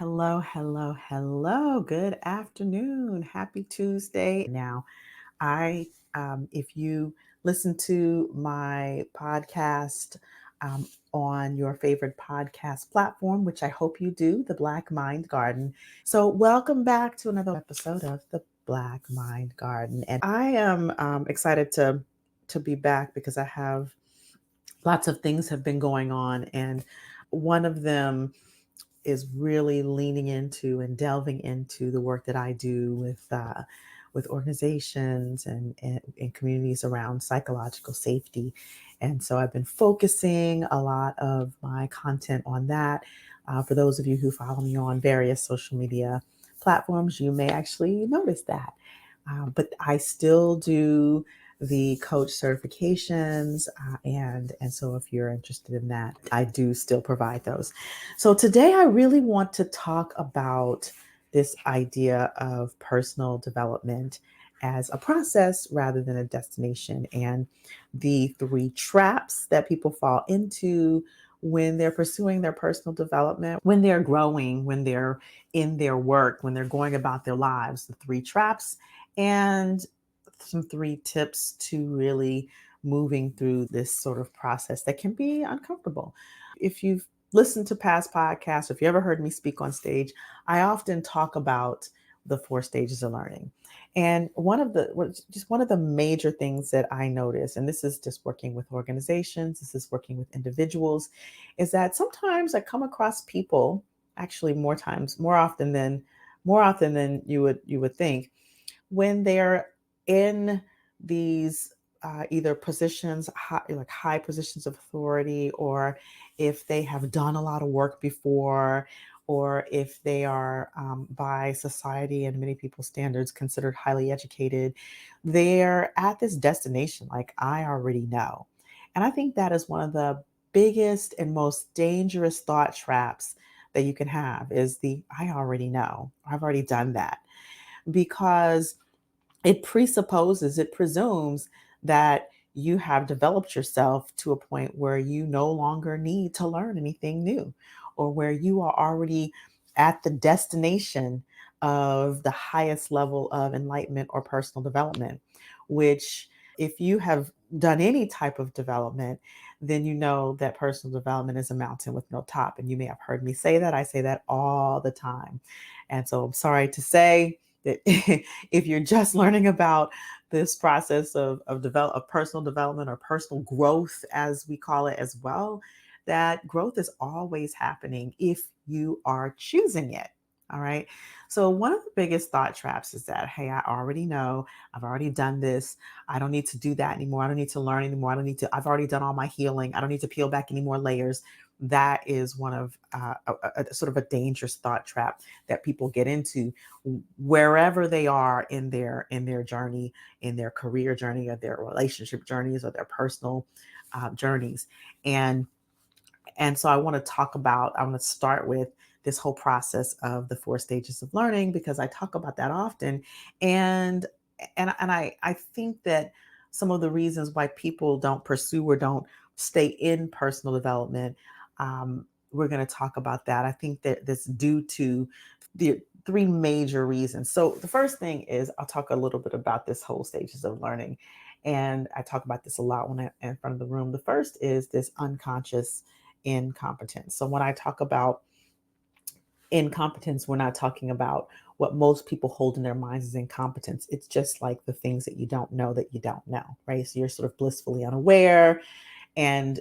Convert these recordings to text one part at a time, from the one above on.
Hello, hello, hello. Good afternoon. Happy Tuesday. Now, if you listen to my podcast on your favorite podcast platform, which I hope you do, the Black Mind Garden. So, welcome back to another episode of the Black Mind Garden, and I am excited to be back because I have lots of things have been going on, and one of them is really leaning into and delving into the work that I do with organizations and communities around psychological safety. And so I've been focusing a lot of my content on that. For those of you who follow me on various social media platforms, you may actually notice that. But I still do the coach certifications, and so if you're interested in that, I do still provide those. So today I really want to talk about this idea of personal development as a process rather than a destination, and the three traps that people fall into when they're pursuing their personal development, when they're growing, when they're in their work, when they're going about their lives, the three traps and some three tips to really moving through this sort of process that can be uncomfortable. If you've listened to past podcasts, if you ever heard me speak on stage, I often talk about the four stages of learning. And one of the major things that I notice, and this is just working with organizations, this is working with individuals, is that sometimes I come across people, actually more often than you would think, when they're in these either like high positions of authority, or if they have done a lot of work before, or if they are by society and many people's standards considered highly educated, they're at this destination like, I already know. And I think that is one of the biggest and most dangerous thought traps that you can have, is the I already know, I've already done that, because it presumes that you have developed yourself to a point where you no longer need to learn anything new, or where you are already at the destination of the highest level of enlightenment or personal development, which, if you have done any type of development, then you know that personal development is a mountain with no top. And you may have heard me say that. I say that all the time. And so I'm sorry to say that if you're just learning about this process of personal development, or personal growth, as we call it as well, that growth is always happening if you are choosing it. All right. So, one of the biggest thought traps is that, hey, I already know, I've already done this. I don't need to do that anymore. I don't need to learn anymore. I've already done all my healing. I don't need to peel back any more layers. That is one of a sort of a dangerous thought trap that people get into wherever they are in their journey, in their career journey, or their relationship journeys, or their personal journeys. And so I want to start with this whole process of the four stages of learning, because I talk about that often. And and and i i think that some of the reasons why people don't pursue or don't stay in personal development, we're going to talk about that. I think that this due to the three major reasons. So the first thing is, I'll talk a little bit about this whole stages of learning, and I talk about this a lot when I'm in front of the room. The first is this unconscious incompetence. So when I talk about incompetence, we're not talking about what most people hold in their minds as incompetence. It's just like the things that you don't know that you don't know, right? So you're sort of blissfully unaware, and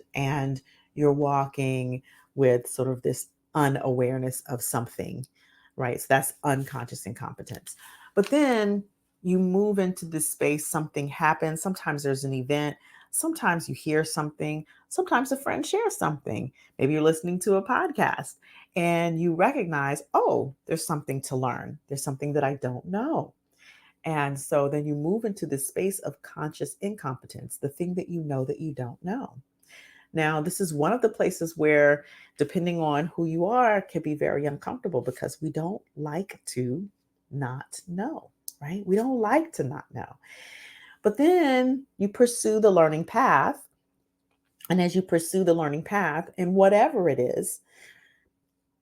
you're walking with sort of this unawareness of something, right? So that's unconscious incompetence. But then you move into this space, something happens. Sometimes there's an event, sometimes you hear something, sometimes a friend shares something. Maybe you're listening to a podcast and you recognize, oh, there's something to learn. There's something that I don't know. And so then you move into this space of conscious incompetence, the thing that you know that you don't know. Now, this is one of the places where, depending on who you are, can be very uncomfortable, because we don't like to not know, right? We don't like to not know. But then you pursue the learning path. And as you pursue the learning path, and whatever it is,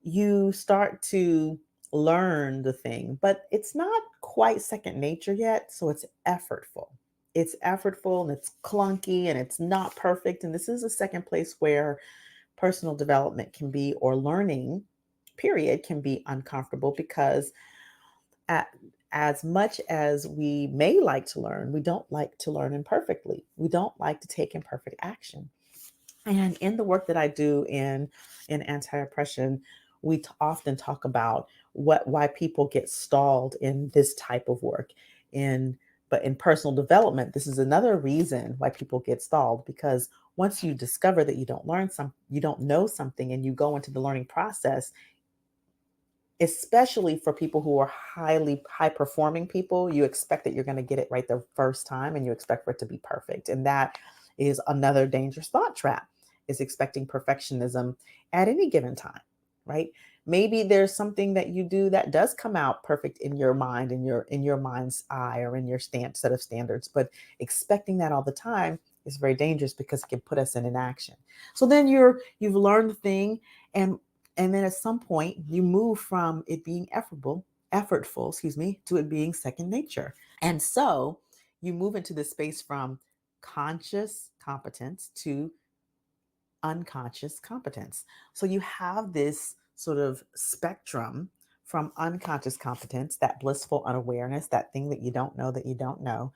you start to learn the thing, but it's not quite second nature yet. So it's effortful. It's effortful and it's clunky and it's not perfect. And this is a second place where personal development can be, or learning, period, can be uncomfortable because at, as much as we may like to learn, we don't like to learn imperfectly. We don't like to take imperfect action. And in the work that I do in anti-oppression, we often talk about why people get stalled in this type of work. In But in personal development, this is another reason why people get stalled, because once you discover that you don't know something, and you go into the learning process, especially for people who are high performing people, you expect that you're going to get it right the first time, and you expect for it to be perfect. And that is another dangerous thought trap, is expecting perfectionism at any given time, right? Maybe there's something that you do that does come out perfect in your mind, in your mind's eye, or in your set of standards, but expecting that all the time is very dangerous, because it can put us in inaction. So then you've learned the thing, and then at some point, you move from it being effortful, to it being second nature. And so you move into this space from conscious competence to unconscious competence. So you have this sort of spectrum from unconscious competence, that blissful unawareness, that thing that you don't know,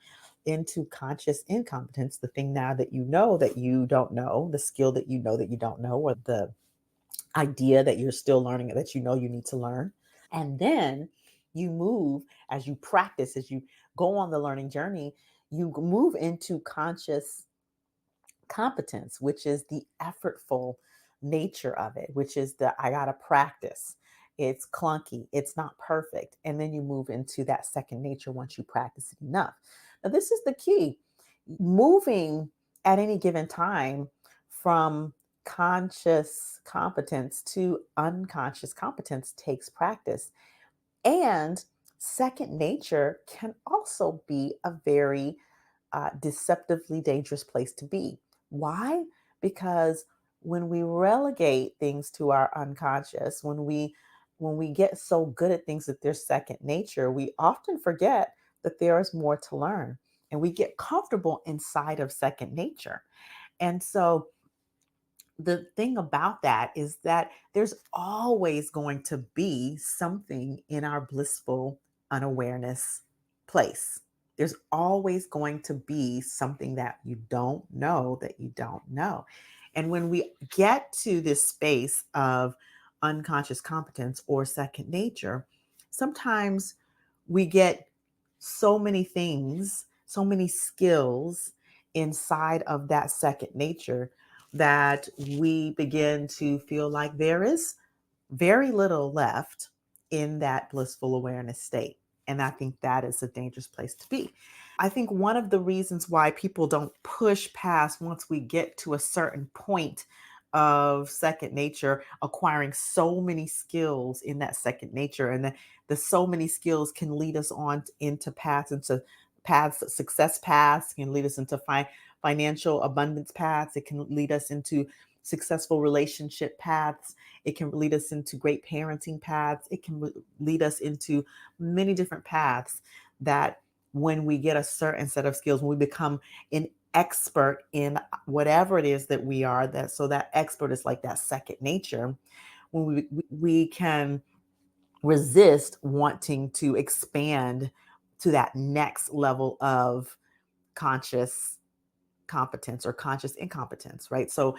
into conscious incompetence, the thing now that you don't know, the skill that you don't know, or the idea that you're still learning, that you need to learn. And then you move, as you practice, as you go on the learning journey, you move into conscious competence, which is the effortful nature of it, which is the I got to practice. It's clunky, it's not perfect. And then you move into that second nature once you practice it enough. Now, this is the key. Moving at any given time from conscious competence to unconscious competence takes practice. And second nature can also be a very deceptively dangerous place to be. Why? Because when we relegate things to our unconscious, when we get so good at things that they're second nature, we often forget that there is more to learn, and we get comfortable inside of second nature. And so the thing about that is that there's always going to be something in our blissful unawareness place. There's always going to be something that you don't know that you don't know. And when we get to this space of unconscious competence or second nature, sometimes we get so many things, so many skills inside of that second nature, that we begin to feel like there is very little left in that blissful awareness state. And I think that is a dangerous place to be. I think one of the reasons why people don't push past, once we get to a certain point of second nature, acquiring so many skills in that second nature, and the so many skills can lead us on into paths, success paths, can lead us into financial abundance paths. It can lead us into successful relationship paths. It can lead us into great parenting paths. It can lead us into many different paths, that when we get a certain set of skills, when we become an expert in whatever it is that we are, that expert is like that second nature, when we can resist wanting to expand to that next level of conscious competence or conscious incompetence, right? So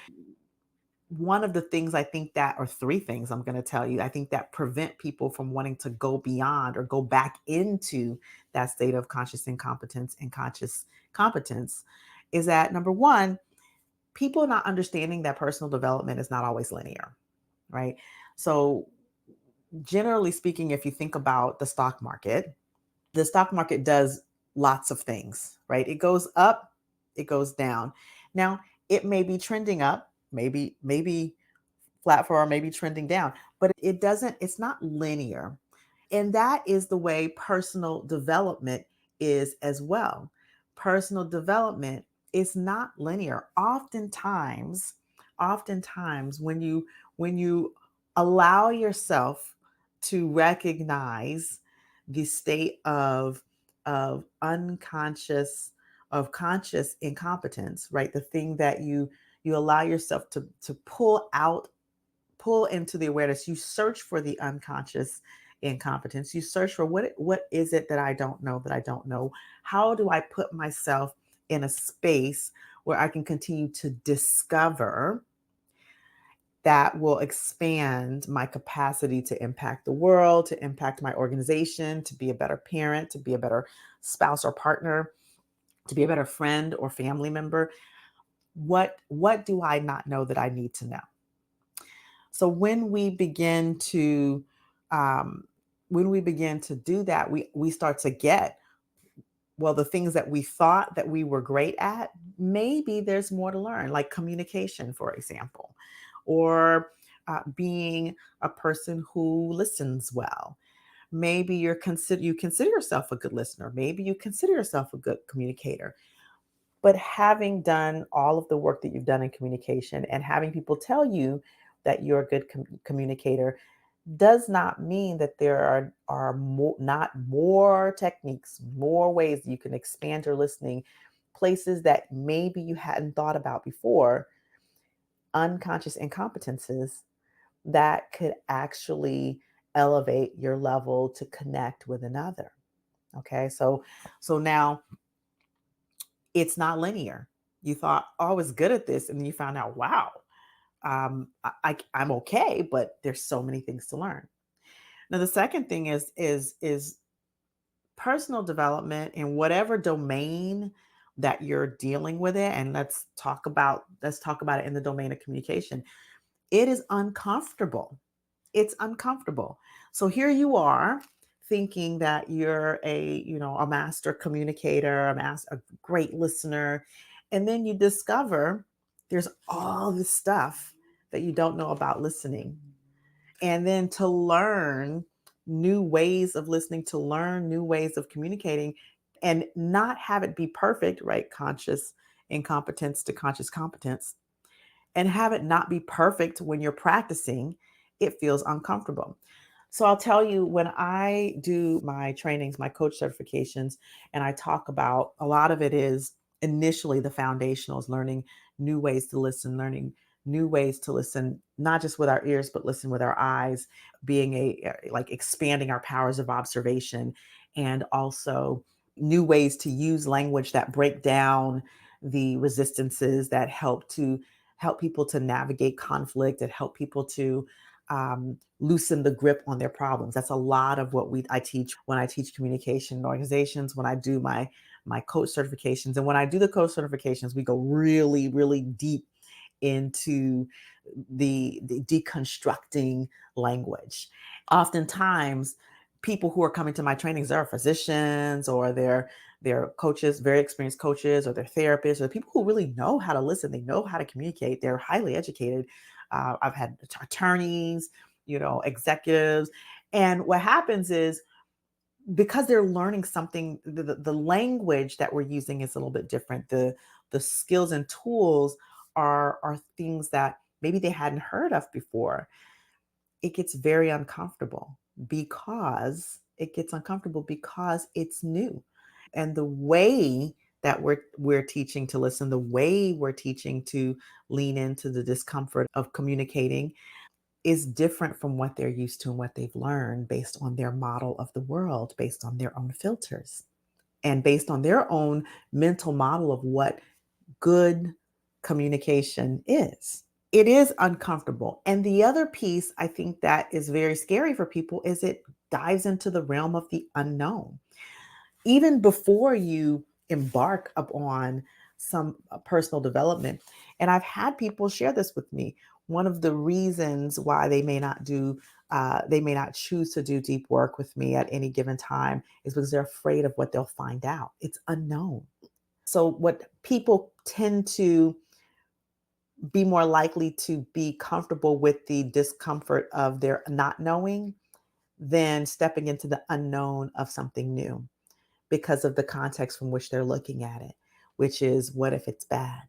one of the things I think that, or three things I'm going to tell you, I think that prevent people from wanting to go beyond or go back into that state of conscious incompetence and conscious competence, is that number one, people not understanding that personal development is not always linear, right? So, generally speaking, if you think about the stock market does lots of things, right? It goes up, it goes down. Now, it may be trending up, maybe flat for, or maybe trending down, but it's not linear. And that is the way personal development is as well. Personal development is not linear. Oftentimes when you Allow yourself to recognize the state of unconscious of conscious incompetence, right? The thing that you allow yourself to pull into the awareness. You search for the unconscious incompetence. You search for what is it that I don't know. How do I put myself in a space where I can continue to discover that will expand my capacity to impact the world, to impact my organization, to be a better parent, to be a better spouse or partner, to be a better friend or family member. What do I not know that I need to know? So um, when we begin to do that, we start to get, well, the things that we thought that we were great at, maybe there's more to learn, like communication, for example, or being a person who listens well. Maybe you consider yourself a good listener. Maybe you consider yourself a good communicator. But having done all of the work that you've done in communication and having people tell you that you're a good communicator does not mean that there are not more techniques, more ways you can expand your listening, places that maybe you hadn't thought about before, unconscious incompetences that could actually elevate your level to connect with another. Okay, so now it's not linear. You thought, oh, I was good at this, and then you found out, wow, I'm okay, but there's so many things to learn. Now, the second thing is personal development in whatever domain that you're dealing with it. And let's talk about it in the domain of communication. It is uncomfortable. It's uncomfortable. So here you are thinking that you're a master communicator, a great listener, and then you discover there's all this stuff that you don't know about listening. And then to learn new ways of listening, to learn new ways of communicating, and not have it be perfect, right? Conscious incompetence to conscious competence, and have it not be perfect when you're practicing, it feels uncomfortable. So I'll tell you, when I do my trainings, my coach certifications, and I talk about, a lot of it is initially the foundationals, learning new ways to listen, learning new ways to listen, not just with our ears, but listen with our eyes, being like expanding our powers of observation, and also new ways to use language that break down the resistances that help people to navigate conflict and help people to loosen the grip on their problems. That's a lot of what I teach when I teach communication in organizations, when I do my coach certifications. And when I do the coach certifications, we go really, really deep into the deconstructing language. Oftentimes, people who are coming to my trainings are physicians, or they're coaches, very experienced coaches, or they're therapists, or people who really know how to listen. They know how to communicate. They're highly educated. I've had attorneys, executives. And what happens is, because they're learning something, the language that we're using is a little bit different. The skills and tools are things that maybe they hadn't heard of before. It gets very uncomfortable because it's new. And the way that we're teaching to listen, the way we're teaching to lean into the discomfort of communicating, is different from what they're used to and what they've learned, based on their model of the world, based on their own filters, and based on their own mental model of what good communication is. It is uncomfortable. And the other piece I think that is very scary for people is it dives into the realm of the unknown. Even before you embark upon some personal development. And I've had people share this with me. One of the reasons why they may not choose to do deep work with me at any given time is because they're afraid of what they'll find out. It's unknown. So, what people tend to be more likely to be comfortable with the discomfort of their not knowing than stepping into the unknown of something new, because of the context from which they're looking at it, which is, what if it's bad?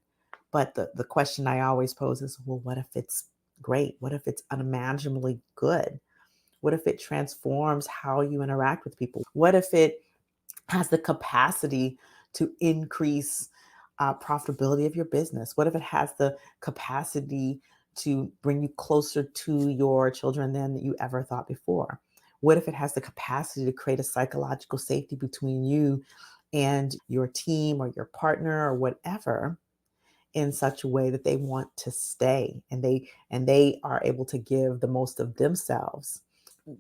But the question I always pose is, well, what if it's Great. What if it's unimaginably good? What if it transforms how you interact with people? What if it has the capacity to increase profitability of your business? What if it has the capacity to bring you closer to your children than you ever thought before? What if it has the capacity to create a psychological safety between you and your team or your partner or whatever, in such a way that they want to stay and they are able to give the most of themselves?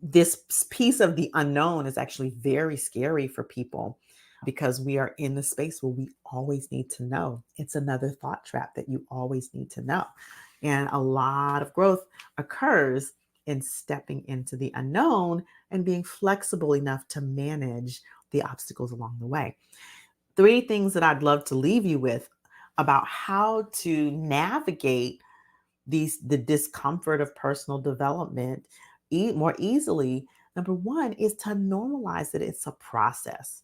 This piece of the unknown is actually very scary for people because we are in the space where we always need to know. It's another thought trap that you always need to know. And a lot of growth occurs in stepping into the unknown and being flexible enough to manage the obstacles along the way. Three things that I'd love to leave you with about how to navigate the discomfort of personal development more easily. Number one is to normalize that it's a process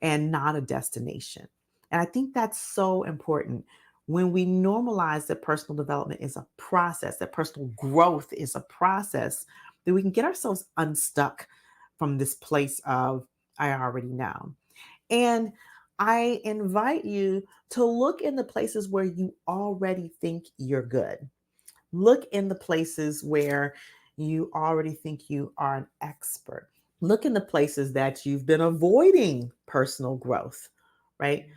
and not a destination. And I think that's so important. When we normalize that personal development is a process, that personal growth is a process, then we can get ourselves unstuck from this place of, I already know. And I invite you to look in the places where you already think you're good. Look in the places where you already think you are an expert. Look in the places that you've been avoiding personal growth, right?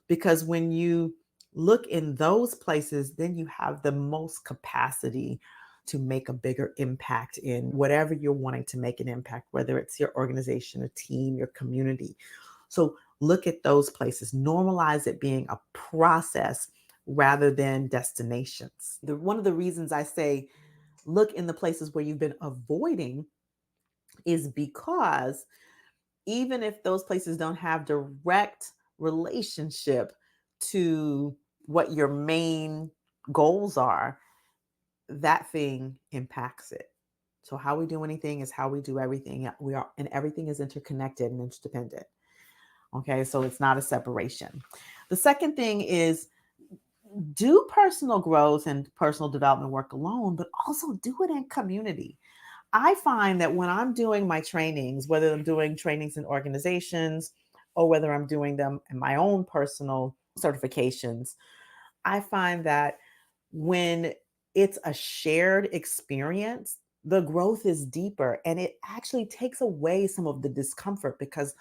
Because when you look in those places, then you have the most capacity to make a bigger impact in whatever you're wanting to make an impact, whether it's your organization, a team, your community. So look at those places, normalize it being a process rather than destinations. One of the reasons I say look in the places where you've been avoiding is because even if those places don't have direct relationship to what your main goals are, that thing impacts it. So how we do anything is how we do everything. We are, and everything is interconnected and interdependent. Okay, so it's not a separation. The second thing is do personal growth and personal development work alone, but also do it in community. I find that when I'm doing my trainings, whether I'm doing trainings in organizations or whether I'm doing them in my own personal certifications, I find that when it's a shared experience, the growth is deeper and it actually takes away some of the discomfort because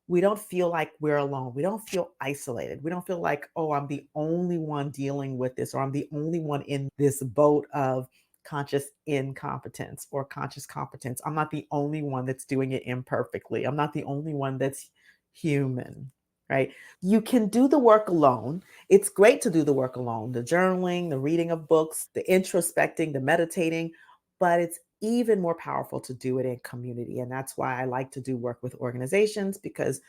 we don't feel like we're alone. We don't feel isolated. We don't feel like, oh, I'm the only one dealing with this, or I'm the only one in this boat of conscious incompetence or conscious competence. I'm not the only one that's doing it imperfectly. I'm not the only one that's human, right? You can do the work alone. It's great to do the work alone, the journaling, the reading of books, the introspecting, the meditating, but it's even more powerful to do it in community. And that's why I like to do work with organizations, because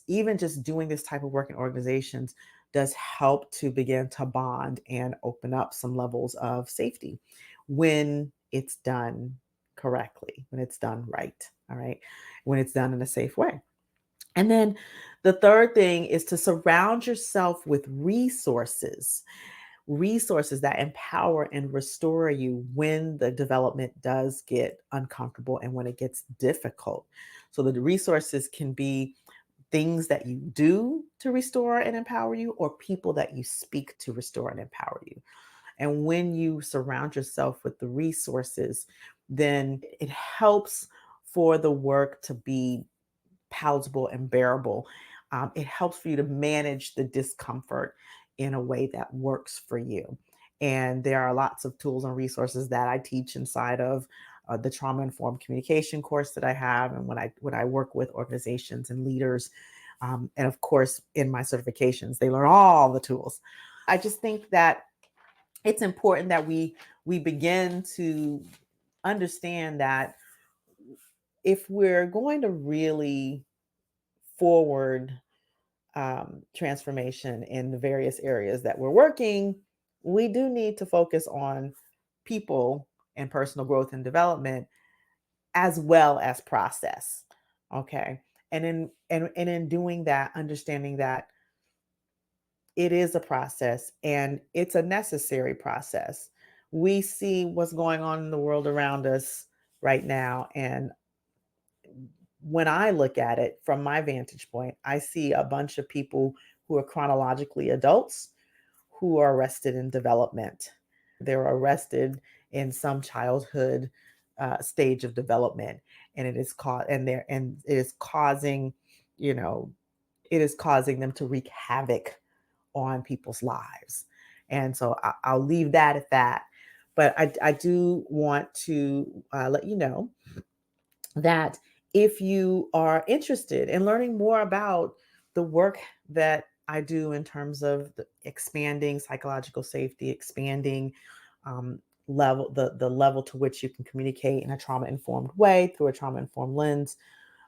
even just doing this type of work in organizations does help to begin to bond and open up some levels of safety when it's done correctly, when it's done right. All right. When it's done in a safe way. And then the third thing is to surround yourself with resources that empower and restore you when the development does get uncomfortable and when it gets difficult. So the resources can be things that you do to restore and empower you, or people that you speak to restore and empower you. And when you surround yourself with the resources, then it helps for the work to be palatable and bearable. It helps for you to manage the discomfort in a way that works for you. And there are lots of tools and resources that I teach inside of the trauma informed communication course that I have, and when I work with organizations and leaders, and of course in my certifications, they learn all the tools. I just think that it's important that we begin to understand that if we're going to really forward transformation in the various areas that we're working, we do need to focus on people and personal growth and development as well as process. Okay. And in doing that, understanding that it is a process and it's a necessary process, We see what's going on in the world around us right now. And when I look at it from my vantage point, I see a bunch of people who are chronologically adults who are arrested in development. They're arrested in some childhood stage of development, and it is causing, you know, it is causing them to wreak havoc on people's lives. And so I'll leave that at that. But I do want to let you know that if you are interested in learning more about the work that I do in terms of expanding psychological safety, expanding the level to which you can communicate in a trauma informed way through a trauma informed lens,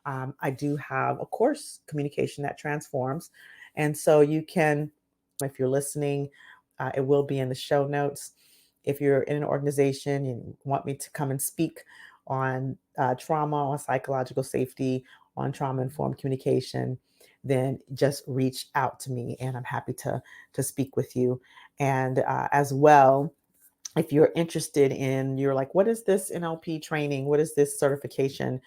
I do have a course, Communication That Transforms. And so you can, if you're listening, it will be in the show notes. If you're in an organization and want me to come and speak on trauma, on psychological safety, on trauma informed communication, then just reach out to me and I'm happy to speak with you. And as well, if you're interested in, you're like, what is this NLP training? What is this certification?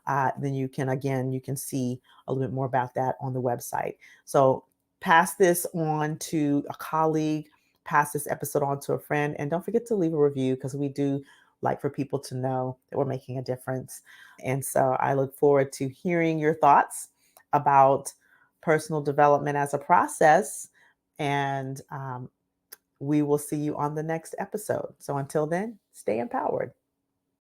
Then you can see a little bit more about that on the website. So pass this on to a colleague, pass this episode on to a friend, and don't forget to leave a review because we do like for people to know that we're making a difference. And so I look forward to hearing your thoughts about personal development as a process. And we will see you on the next episode. So until then, stay empowered.